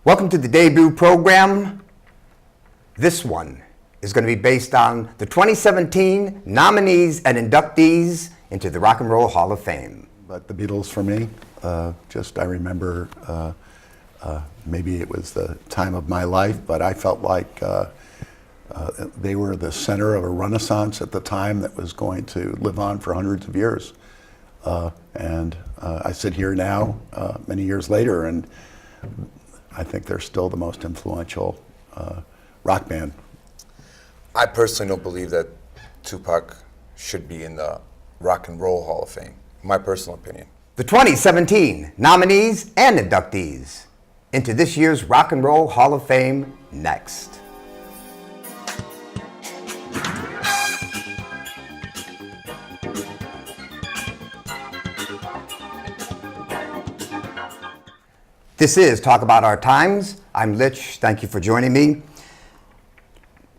Welcome to the debut program. This one is going to be based on the 2017 nominees and inductees into the Rock and Roll Hall of Fame. But the Beatles for me, I remember maybe it was the time of my life, but I felt like they were the center of a renaissance at the time that was going to live on for hundreds of years. And I sit here now, many years later, and I think they're still the most influential rock band. I personally don't believe that Tupac should be in the Rock and Roll Hall of Fame. My personal opinion. The 2017 nominees and inductees into this year's Rock and Roll Hall of Fame next. This is Talk About Our Times. I'm Litch. Thank you for joining me.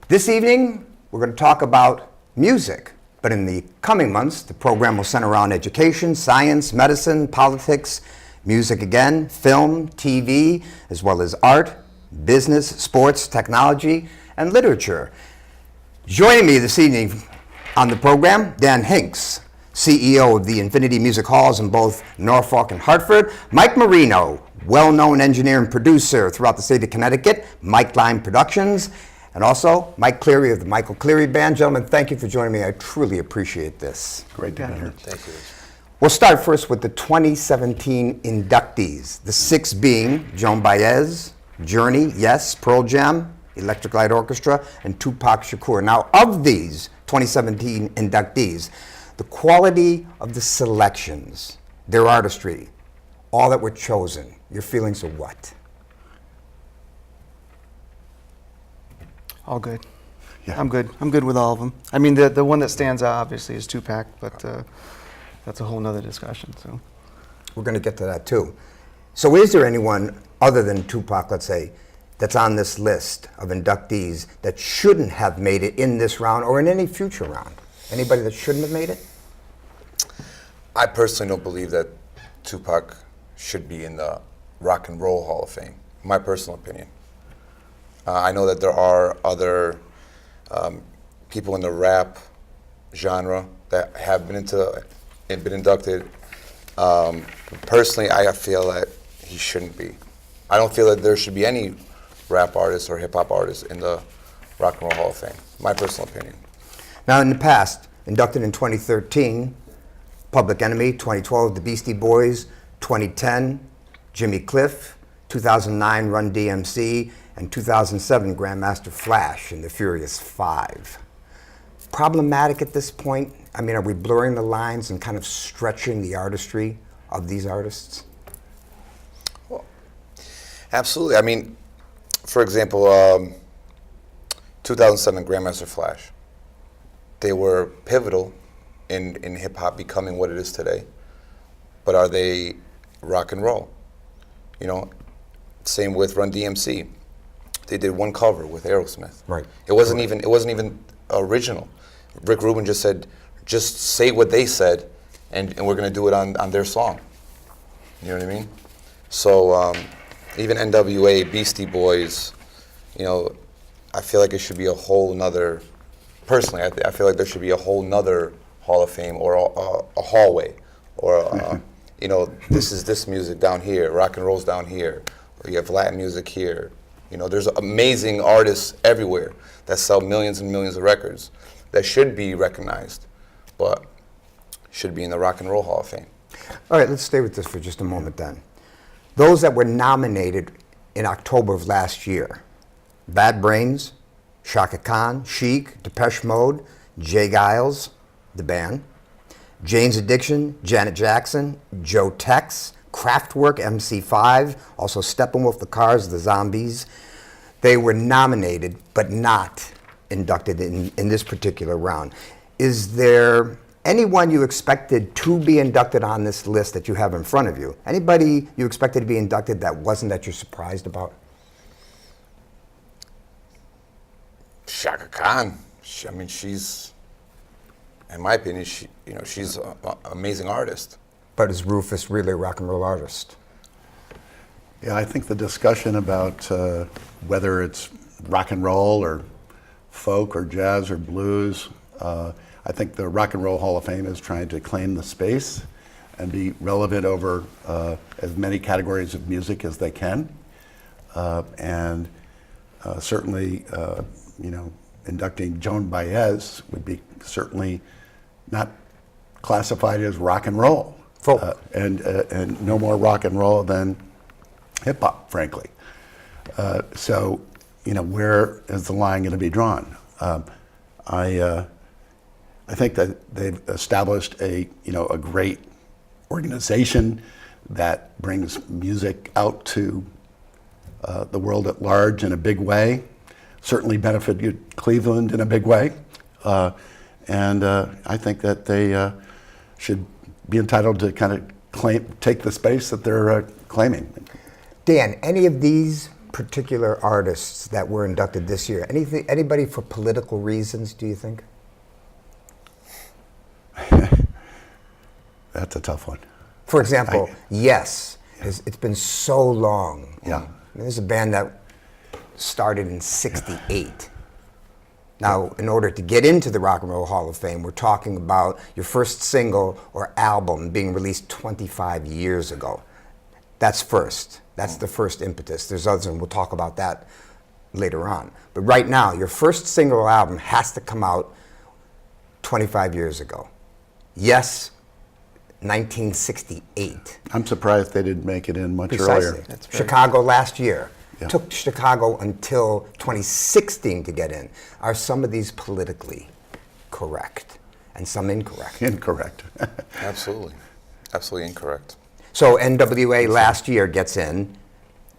This evening, we're going to talk about music. But in the coming months, the program will center around education, science, medicine, politics, music again, film, TV, as well as art, business, sports, technology, and literature. Joining me this evening on the program, Dan Hinks, CEO of the Infinity Music Halls in both Norfolk and Hartford. Mike Marino, well-known engineer and producer throughout the state of Connecticut, Mike Line Productions, and also Mike Cleary of the Michael Cleary Band. Gentlemen, thank you for joining me. I truly appreciate this. Great to be here. Thank you. We'll start first with the 2017 inductees, the six being Joan Baez, Journey, Yes, Pearl Jam, Electric Light Orchestra, and Tupac Shakur. Now, of these 2017 inductees, the quality of the selections, their artistry, all that were chosen, your feelings are what? All good. Yeah. I'm good. I'm good with all of them. I mean, the one that stands out obviously is Tupac, but that's a whole nother discussion. So We're going to get to that too. So is there anyone other than Tupac, let's say, that's on this list of inductees that shouldn't have made it in this round or in any future round? Anybody that shouldn't have made it? I personally don't believe that Tupac should be in the Rock and Roll Hall of Fame. My personal opinion. I know that there are other people in the rap genre that have been inducted. Personally, I feel that he shouldn't be. I don't feel that there should be any rap artists or hip hop artists in the Rock and Roll Hall of Fame. My personal opinion. Now, in the past, inducted in 2013, Public Enemy, 2012, the Beastie Boys, 2010, Jimmy Cliff, 2009, Run DMC, and 2007, Grandmaster Flash in the Furious 5. Problematic at this point? I mean, are we blurring the lines and kind of stretching the artistry of these artists? Well, absolutely. I mean, for example, 2007, Grandmaster Flash. They were pivotal in hip hop becoming what it is today. But are they rock and roll? You know, same with Run DMC. They did one cover with Aerosmith. Right. It wasn't even original. Rick Rubin just said, just say what they said, and we're gonna do it on their song. You know what I mean? So even NWA, Beastie Boys, you know, I feel like it should be a whole nother. Personally, I feel like there should be a whole nother Hall of Fame or a hallway, or you know, this is this music down here, rock and roll's down here, or you have Latin music here. You know, there's amazing artists everywhere that sell millions and millions of records that should be recognized, but should be in the Rock and Roll Hall of Fame. All right, let's stay with this for just a moment then. Those that were nominated in October of last year, Bad Brains, Shaka Khan, Chic, Depeche Mode, Jay Giles, the band, Jane's Addiction, Janet Jackson, Joe Tex, Kraftwerk, MC5, also Steppenwolf, The Cars, The Zombies. They were nominated but not inducted in this particular round. Is there anyone you expected to be inducted on this list that you have in front of you? Anybody you expected to be inducted that wasn't, that you're surprised about? Shaka Khan. I mean, she's, in my opinion, she's an amazing artist. But is Rufus really a rock and roll artist? Yeah, I think the discussion about whether it's rock and roll or folk or jazz or blues, I think the Rock and Roll Hall of Fame is trying to claim the space and be relevant over as many categories of music as they can. And certainly, inducting Joan Baez would be certainly not classified as rock and roll. Folk. And no more rock and roll than hip hop, frankly. So, where is the line going to be drawn? I think that they've established a great organization that brings music out to the world at large in a big way. Certainly benefited Cleveland in a big way, and I think that they should be entitled to kind of take the space that they're claiming. Dan, any of these particular artists that were inducted this year, anybody for political reasons, do you think? That's a tough one. For example, Yes. It's been so long. Yeah. This is a band that started in '68. Now, in order to get into the Rock and Roll Hall of Fame, we're talking about your first single or album being released 25 years ago. That's first. That's the first impetus. There's others, and we'll talk about that later on. But right now, your first single or album has to come out 25 years ago. Yes, 1968. I'm surprised they didn't make it in much Precisely. earlier. That's very- Chicago last year. Yeah. Took Chicago until 2016 to get in. Are some of these politically correct and some incorrect? Incorrect. Absolutely. Absolutely incorrect. So NWA last year gets in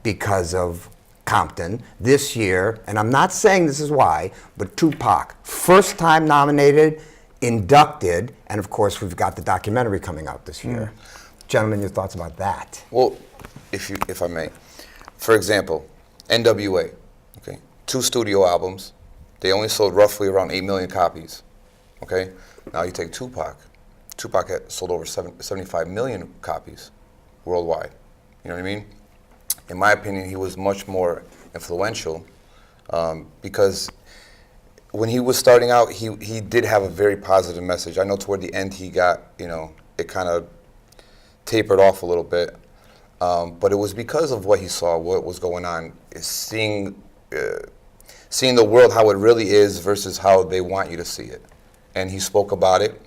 because of Compton. This year, and I'm not saying this is why, but Tupac, first time nominated, inducted, and of course we've got the documentary coming out this year. Gentlemen, your thoughts about that? Well, if I may, for example, NWA, okay, 2 studio albums, they only sold roughly around 8 million copies, okay? Now you take Tupac. Tupac had sold over 75 million copies worldwide. You know what I mean? In my opinion, he was much more influential because when he was starting out, he did have a very positive message. I know toward the end he got, it kind of tapered off a little bit. But it was because of what he saw, what was going on, seeing the world how it really is versus how they want you to see it. And he spoke about it.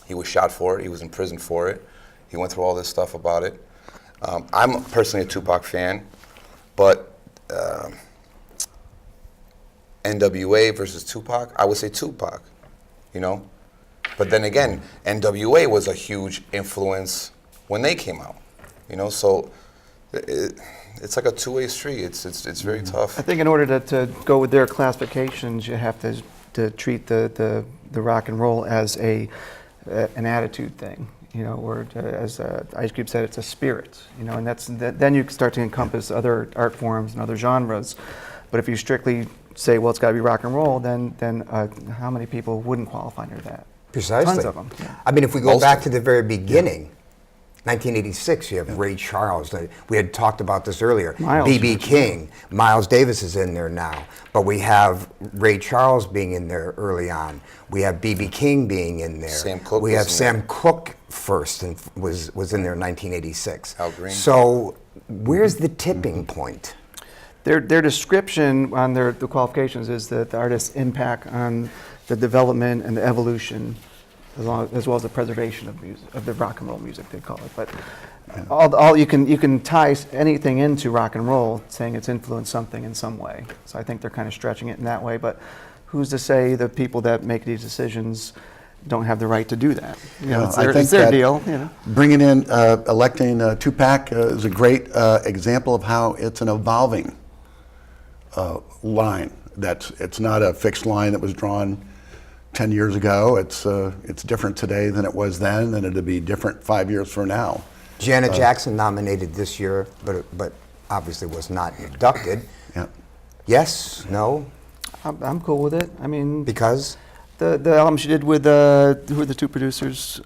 He was shot for it. He was in prison for it. He went through all this stuff about it. I'm personally a Tupac fan, but NWA versus Tupac, I would say Tupac, But then again, NWA was a huge influence when they came out. So it's like a two-way street. It's very tough. I think in order to go with their classifications, you have to treat the rock and roll as an attitude thing, or as Ice Cube said, it's a spirit, and then you can start to encompass other art forms and other genres. But if you strictly say, well, it's got to be rock and roll, then how many people wouldn't qualify under that? Precisely. Tons of them. Yeah. I mean, if we go Most back of to the very beginning, 1986, you have Ray Charles. We had talked about this earlier. Miles B.B. mentioned King. Miles Davis is in there now. But we have Ray Charles being in there early on. We have B.B. King being in there. Sam Cooke We was have in Sam Cooke first and was in there in 1986. Al Green. So where's the tipping point? Their description on the qualifications is that the artist's impact on the development and the evolution, as well as the preservation of music, of the rock and roll music they call it. But all you can tie anything into rock and roll, saying it's influenced something in some way. So I think they're kind of stretching it in that way. But who's to say the people that make these decisions don't have the right to do that? It's their deal. Bringing in, electing Tupac is a great example of how it's an evolving line. It's not a fixed line that was drawn 10 years ago. It's different today than it was then, and it'll be different 5 years from now. Janet Jackson nominated this year, but obviously was not inducted. Yeah. Yes? No? I'm cool with it. I mean, Because? the album she did with who are the two producers?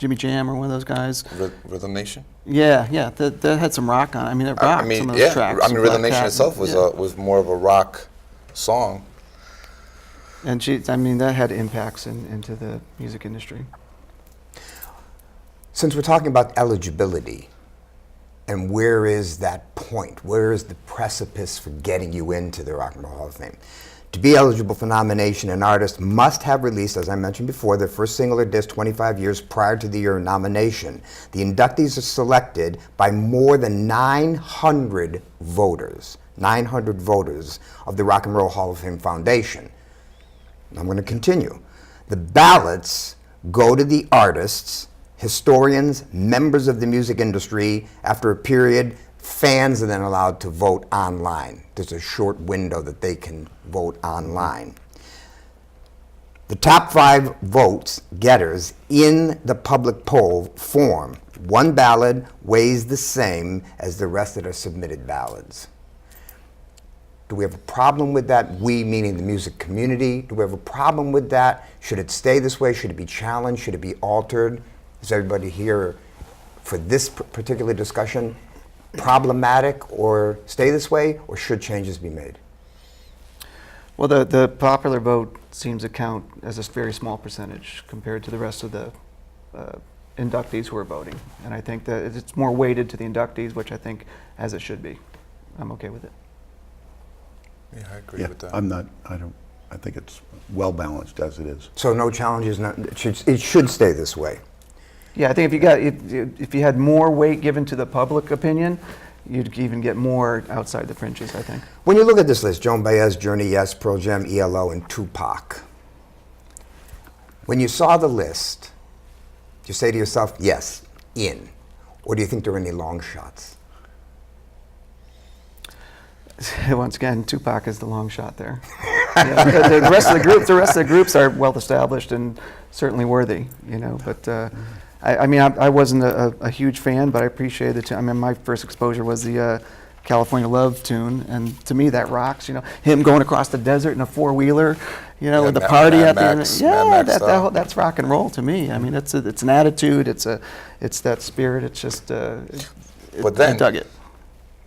Jimmy Jam or one of those guys. Rhythm Nation. Yeah, that had some rock on it. I mean, it rocked some of those tracks. I mean, Rhythm Black Nation Cat, itself was yeah. was more of a rock song. And that had impacts into the music industry. Since we're talking about eligibility, and where is that point? Where is the precipice for getting you into the Rock and Roll Hall of Fame? To be eligible for nomination, an artist must have released, as I mentioned before, their first single or disc 25 years prior to the year of nomination. The inductees are selected by more than 900 voters of the Rock and Roll Hall of Fame Foundation. I'm going to continue. The ballots go to the artists, historians, members of the music industry. After a period, fans are then allowed to vote online. There's a short window that they can vote online. The top 5 votes getters in the public poll form one ballot weighs the same as the rest of the submitted ballots. Do we have a problem with that? We, meaning the music community, do we have a problem with that? Should it stay this way? Should it be challenged? Should it be altered? Is everybody here for this particular discussion problematic, or stay this way, or should changes be made? Well, the popular vote seems to count as a very small percentage compared to the rest of the inductees who are voting. And I think that it's more weighted to the inductees, which I think as it should be. I'm okay with it. Yeah, I agree Yeah, with that. I think it's well balanced as it is. So no challenges, it should stay this way. Yeah, I think if you had more weight given to the public opinion, you'd even get more outside the fringes, I think. When you look at this list, Joan Baez, Journey, Yes, Pearl Jam, ELO, and Tupac, when you saw the list, do you say to yourself, yes, in? Or do you think there are any long shots? Once again, Tupac is the long shot there. Yeah, the rest of the groups are well established and certainly worthy, But I wasn't a huge fan, but I appreciated it. I mean, my first exposure was the California Love tune, and to me that rocks. Him going across the desert in a 4-wheeler, with the party at the end. Yeah, that's rock and roll to me. I mean, it's an attitude. It's that spirit. It's just. But then, I dug it.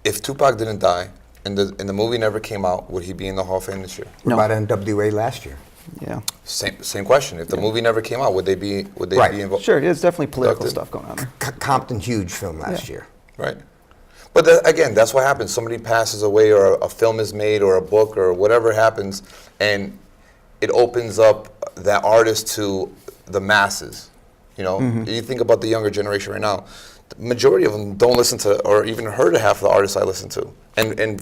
If Tupac didn't die and the movie never came out, would he be in the Hall of Fame this year? What about NWA last year? Yeah. Same question. If the movie never came out, would they be Right. be involved? Sure, it's definitely political Inducted. stuff going on there. Compton, huge film last year. Right. But again, that's what happens. Somebody passes away, or a film is made, or a book, or whatever happens, and it opens up that artist to the masses. You think about the younger generation right now. The majority of them don't listen to, or even heard of half the artists I listen to. And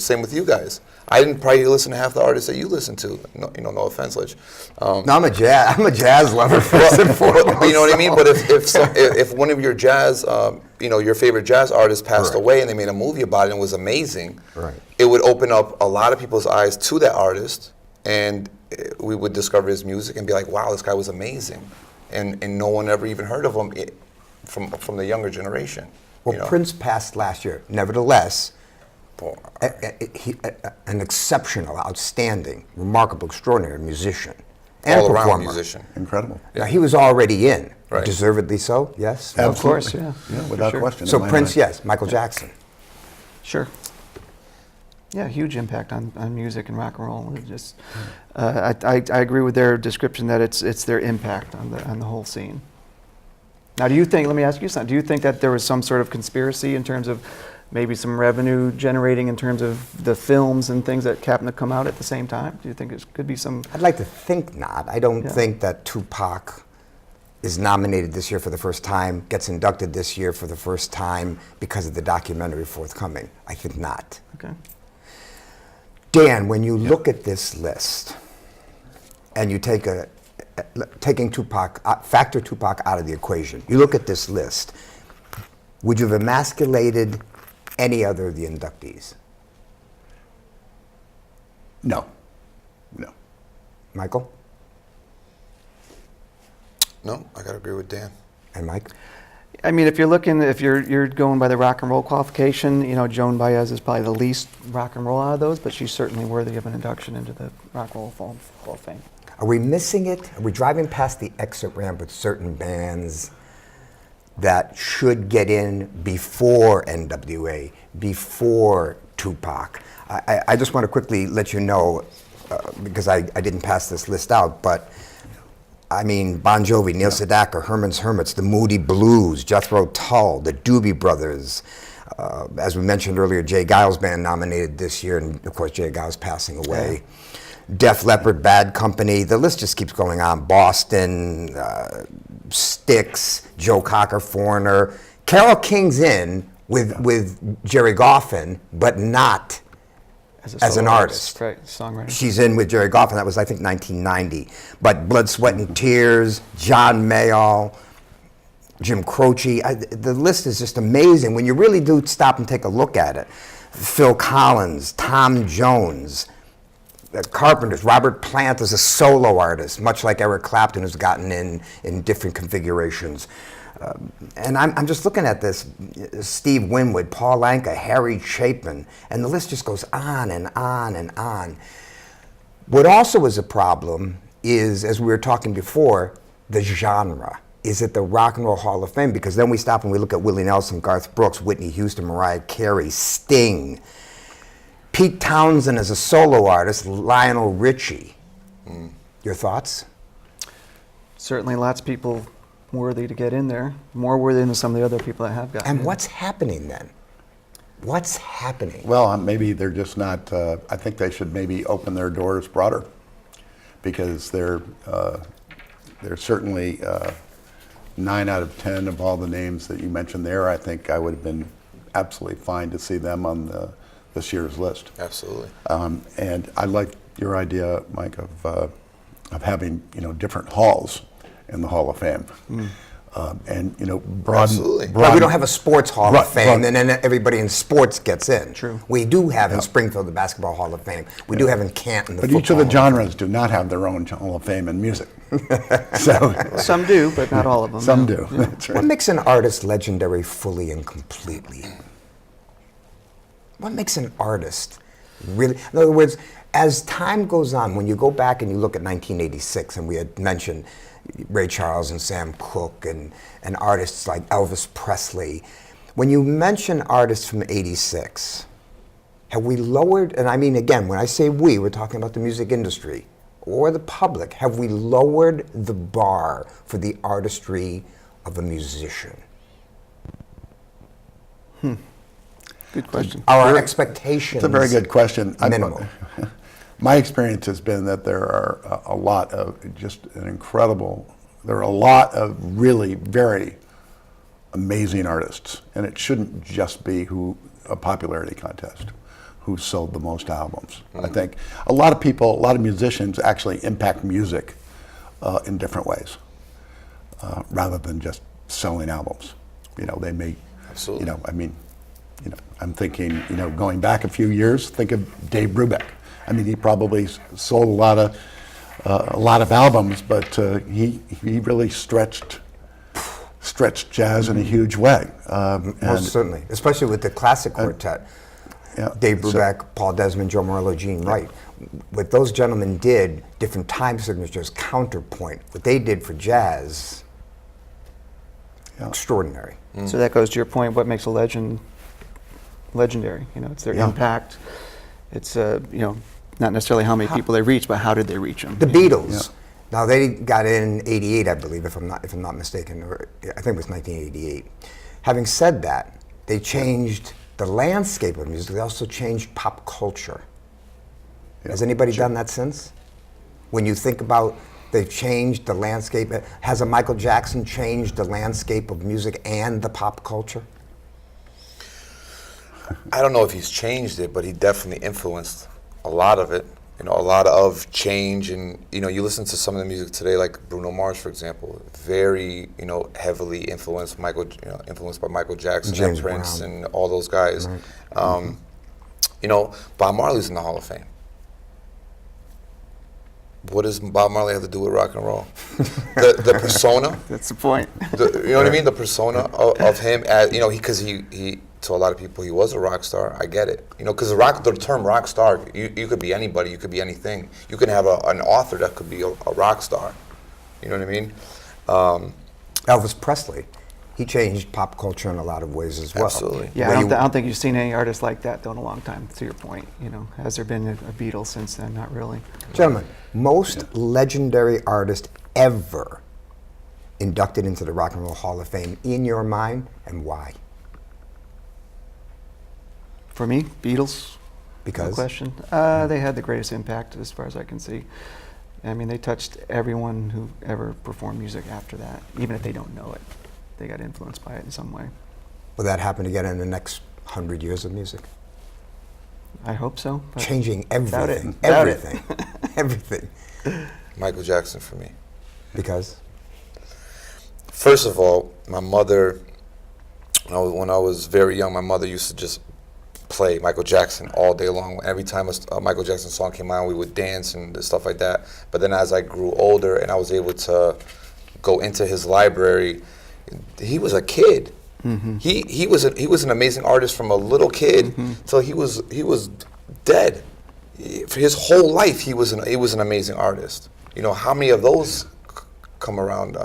same with you guys. I didn't probably listen to half the artists that you listen to. No, no offense, Lich. No, I'm a jazz lover first and foremost. You know what I mean? But if one of your jazz, your favorite jazz artist passed Correct. away and they made a movie about it and it was amazing, Right. it would open up a lot of people's eyes to that artist, and we would discover his music and be like, wow, this guy was amazing. And no one ever even heard of him from the younger generation. Well, Prince passed last year. Nevertheless, an exceptional, outstanding, remarkable, extraordinary musician and all around performer. musician. Incredible. Now, he was already in, Right. deservedly so. Yes, Of course, Absolutely. yeah. Without Sure. question. So in my Prince, mind. yes. Michael Jackson. Sure. Yeah, huge impact on music and rock and roll. It just, I agree with their description that it's their impact on the whole scene. Now, do you think? Let me ask you something. Do you think that there was some sort of conspiracy in terms of maybe some revenue generating in terms of the films and things that happened to come out at the same time? Do you think it could be some? I'd like to think not. I don't Yeah. think that Tupac is nominated this year for the first time, gets inducted this year for the first time because of the documentary forthcoming. I think not. Okay. Dan, when you look at this list and you taking Tupac, factor Tupac out of the equation, you look at this list, would you have emasculated any other of the inductees? No. Michael No, I gotta agree with Dan. and Mike? I mean, if you're going by the rock and roll qualification, Joan Baez is probably the least rock and roll out of those, but she's certainly worthy of an induction into the Rock and Roll Hall of Fame. Are we missing it? Are we driving past the exit ramp with certain bands that should get in before NWA, before Tupac? I just want to quickly let you know, because I didn't pass this list out, but I mean, Bon Jovi, Neil Sedaka, Herman's Hermits, the Moody Blues, Jethro Tull, the Doobie Brothers. As we mentioned earlier, Jay Giles' band nominated this year, and of course Jay Giles passing away. Def Leppard, Bad Company, the list just keeps going on. Boston, Styx, Joe Cocker, Foreigner. Carole King's in with Jerry Goffin, but not as an artist. Right, songwriter. She's in with Jerry Goffin. That was, I think, 1990. But Blood, Sweat, and Tears, John Mayall, Jim Croce. The list is just amazing when you really do stop and take a look at it. Phil Collins, Tom Jones, the Carpenters, Robert Plant is a solo artist, much like Eric Clapton, who's gotten in different configurations. And I'm just looking at this, Steve Winwood, Paul Anka, Harry Chapin, and the list just goes on and on and on. What also is a problem is, as we were talking before, the genre. Is it the Rock and Roll Hall of Fame? Because then we stop and we look at Willie Nelson, Garth Brooks, Whitney Houston, Mariah Carey, Sting, Pete Townsend as a solo artist, Lionel Richie. Your thoughts? Certainly lots of people worthy to get in there, more worthy than some of the other people that have gotten And in. what's happening then? What's happening? Well, maybe they're just not. I think they should maybe open their doors broader, because they're certainly 9 out of 10 of all the names that you mentioned there. I think I would have been absolutely fine to see them on this year's list. Absolutely. And I like your idea, Mike, of having different halls in the Hall of Fame. And Absolutely. But we don't have a sports Hall Right, of Fame, right. and then everybody in sports gets in. True. We do have in Springfield the Basketball Hall of Fame. We do have in Canton the But Football each of the Hall of Fame. genres do not have their own Hall of Fame in music. So Some do, but not all of them. some yeah. do. That's What right. makes an artist legendary fully and completely? What makes an artist really? In other words, as time goes on, when you go back and you look at 1986, and we had mentioned Ray Charles and Sam Cooke and artists like Elvis Presley, when you mention artists from 86, have we lowered, and I mean, again, when I say we, we're talking about the music industry or the public, have we lowered the bar for the artistry of a musician? Good question. Are our expectations It's a very good question. minimal? My experience has been that there are a lot of there are a lot of really very amazing artists, and it shouldn't just be a popularity contest, who sold the most albums. I think a lot of musicians actually impact music in different ways, rather than just selling albums. They may, Absolutely. I'm thinking, going back a few years, think of Dave Brubeck. I mean, he probably sold a lot of albums, but he really stretched jazz in a huge way. Most certainly, especially with the classic quartet. Yeah, Dave so- Brubeck, Paul Desmond, Joe Morello, Gene Wright. What those gentlemen did, different time signatures, counterpoint, what they did for jazz, extraordinary. So that goes to your point, what makes a legend legendary? It's their Yeah. impact. It's, not necessarily how many people they reach, but how did they reach them? The Beatles. Now they got in '88, I believe, if I'm not mistaken, or I think it was 1988. Having said that, they changed the landscape of music. They also changed pop culture. Has anybody done that since? When you think about they've changed the landscape, has a Michael Jackson changed the landscape of music and the pop culture? I don't know if he's changed it, but he definitely influenced a lot of it. A lot of change, and you listen to some of the music today, like Bruno Mars, for example, very heavily influenced influenced by Michael Jackson, James and Prince, Brown. and all those guys. Bob Marley's in the Hall of Fame. What does Bob Marley have to do with rock and roll? The persona. That's the point. You know what I mean? The persona of him, as because he to a lot of people, he was a rock star. I get it. You know, because the term rock star, you could be anybody, you could be anything. You can have an author that could be a rock star. You know what I mean? Elvis Presley, he changed pop culture in a lot of ways as well. Absolutely. Yeah, I don't think you've seen any artists like that though in a long time. To your point, you know, has there been a Beatles since then? Not really. Gentlemen, most legendary artist ever inducted into the Rock and Roll Hall of Fame in your mind, and why? For me, Beatles. Because? No question. They had the greatest impact as far as I can see. I mean, they touched everyone who ever performed music after that, even if they don't know it. They got influenced by it in some way. Will that happen again in the next 100 years of music? I hope so. But Changing doubt it. everything. Doubt it. Everything. Everything. Michael Jackson for me. Because? First of all, my mother, when I was very young, my mother used to just play Michael Jackson all day long. Every time a Michael Jackson song came on, we would dance and stuff like that. But then as I grew older and I was able to go into his library, he was a kid. Mm-hmm. He was an amazing artist from a little kid till he was dead. For his whole life, he was an amazing artist. You know, how many of those come around?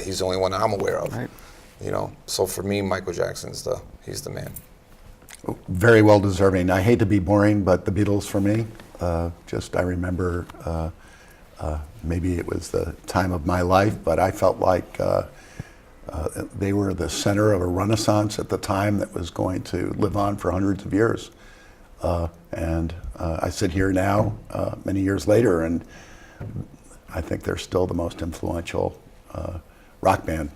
He's the only one I'm aware of. Right. You know, so for me, Michael Jackson's he's the man. Very well deserving. I hate to be boring, but the Beatles for me, I remember maybe it was the time of my life, but I felt like they were the center of a renaissance at the time that was going to live on for hundreds of years. And I sit here now, many years later, and I think they're still the most influential rock band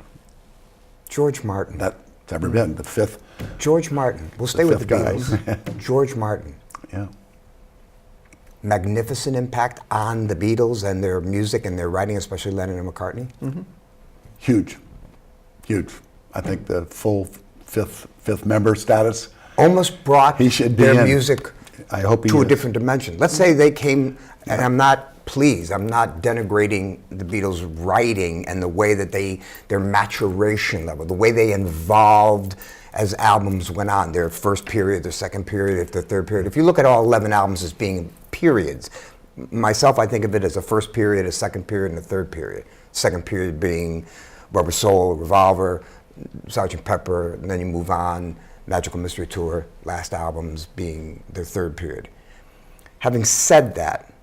George Martin. that's ever been. The fifth. George Martin. We'll stay with the fifth guy. Beatles. George Martin. Yeah. Magnificent impact on the Beatles and their music and their writing, especially Lennon and McCartney. Mm-hmm. Huge. I think the full fifth member status. Almost brought He should be their in. music I hope he to a is. different dimension. Let's say they came, and I'm not denigrating the Beatles' writing and the way that their maturation level, the way they evolved as albums went on, their first period, their second period, their third period. If you look at all 11 albums as being periods, myself, I think of it as a first period, a second period, and a third period. Second period being Rubber Soul, Revolver, Sgt. Pepper, and then you move on, Magical Mystery Tour, last albums being their third period. Having said that,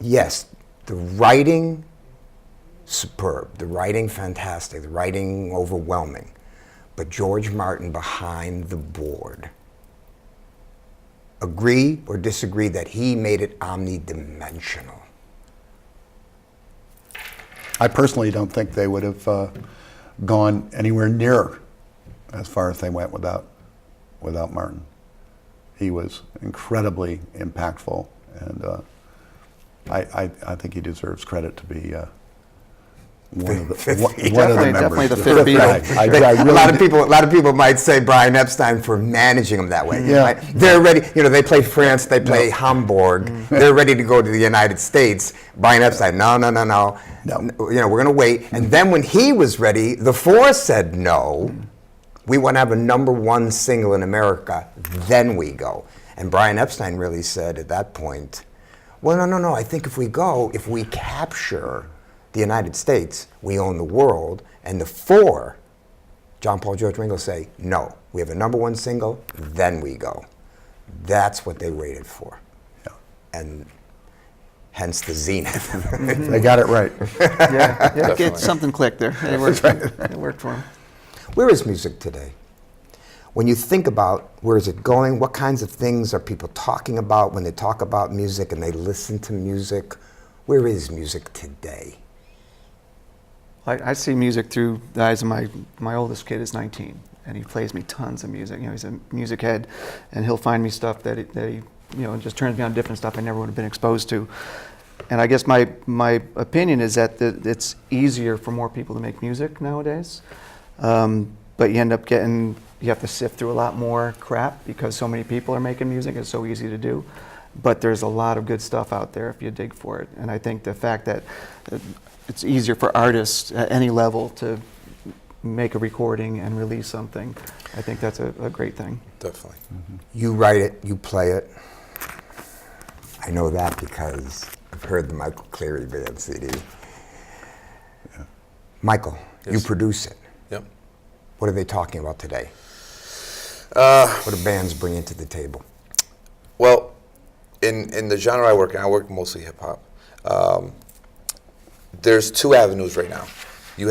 yes, the writing, superb. The writing, fantastic. The writing, overwhelming. But George Martin behind the board. Agree or disagree that he made it omnidimensional? I personally don't think they would have gone anywhere near as far as they went without Martin. He was incredibly impactful, and I think he deserves credit to be one of the members. Definitely the fifth Beatle. A lot of people might say Brian Epstein for managing them that way. Yeah. Right? They're ready. You know, they play France, they play Hamburg. They're ready to go to the United States. Brian Epstein, no. You know, we're going to wait. And then when he was ready, the Four said no. We want to have a #1 single in America. Then we go. And Brian Epstein really said at that point, well, no. I think if we capture the United States, we own the world. And the Four, John, Paul, George, Ringo, say, no, we have a #1 single, then we go. That's what they waited for. Yeah. And hence the zenith. They got it right. Get something clicked there. It worked for him. Where is music today? When you think about where is it going, what kinds of things are people talking about when they talk about music and they listen to music? Where is music today? I see music through the eyes of my oldest kid is 19, and he plays me tons of music. You know, he's a music head, and he'll find me stuff that he just turns me on different stuff I never would have been exposed to. And I guess my opinion is that it's easier for more people to make music nowadays, but you end up you have to sift through a lot more crap because so many people are making music. It's so easy to do. But there's a lot of good stuff out there if you dig for it. And I think the fact that it's easier for artists at any level to make a recording and release something. I think that's a great thing. Definitely. You write it, you play it. I know that because I've heard the Michael Cleary Band CD. Michael, you Yes. produce it. Yep. What are they talking about today? What do bands bring into the table? Well, in the genre I work in, I work mostly hip hop. There's two avenues right now. You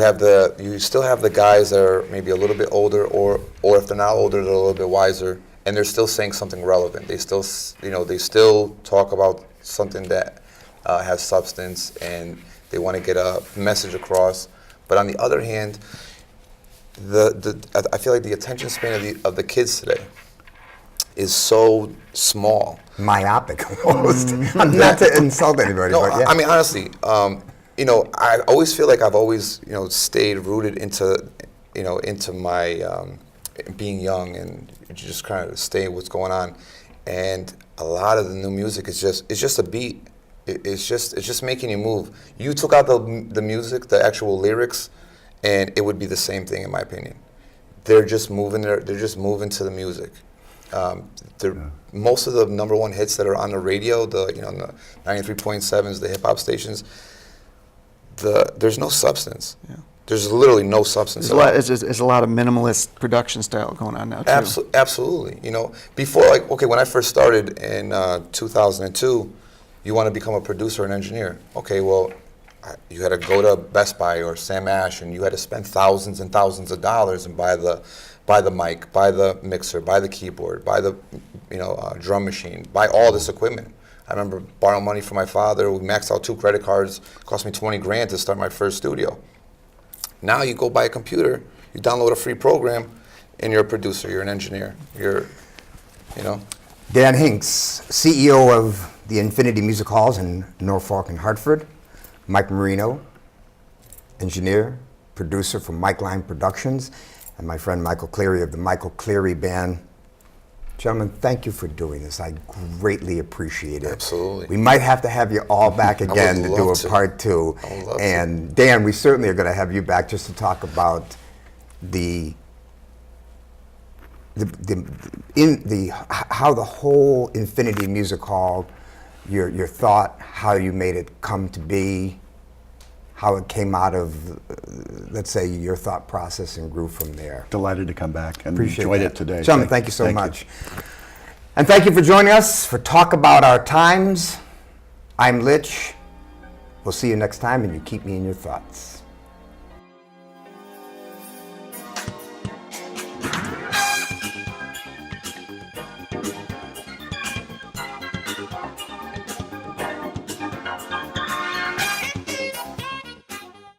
still have the guys that are maybe a little bit older, or if they're not older, they're a little bit wiser, and they're still saying something relevant. They still, they still talk about something that has substance, and they want to get a message across. But on the other hand, I feel like the attention span of the kids today is so small. Myopic almost. Not to insult anybody, No, but yeah. I mean honestly, I always feel like I've always, stayed rooted into my being young and just kind of stay what's going on. And a lot of the new music is just a beat. It's just making you move. You took out the music, the actual lyrics, and it would be the same thing in my opinion. They're just moving to the music. Most of the number one hits that are on the radio, the 93.7s, the hip hop stations, there's no substance. Yeah. There's literally no substance. There's a lot of minimalist production style going on now too. Absolutely. Before, when I first started in 2002, you want to become a producer and engineer. Okay, well, you had to go to Best Buy or Sam Ash, and you had to spend thousands and thousands of dollars and buy the mic, buy the mixer, buy the keyboard, buy the drum machine, buy all this equipment. I remember borrowing money from my father. We maxed out 2 credit cards. It cost me $20,000 to start my first studio. Now you go buy a computer, you download a free program, and you're a producer. You're an engineer. Dan Hinks, CEO of the Infinity Music Halls in Norfolk and Hartford. Mike Marino, engineer, producer from Mike Line Productions, and my friend Michael Cleary of the Michael Cleary Band. Gentlemen, thank you for doing this. I greatly appreciate it. Absolutely. We might have to have you all back again to do a love to. part 2. I would love to. And Dan, we certainly are going to have you back just to talk about how the whole Infinity Music Hall, your thought, how you made it come to be, how it came out of, let's say, your thought process and grew from there. Delighted to come back and Appreciate enjoyed that. it today. Gentlemen, thank you so much. And thank you for joining us for Talk About Our Times. I'm Litch. We'll see you next time, and you keep me in your thoughts.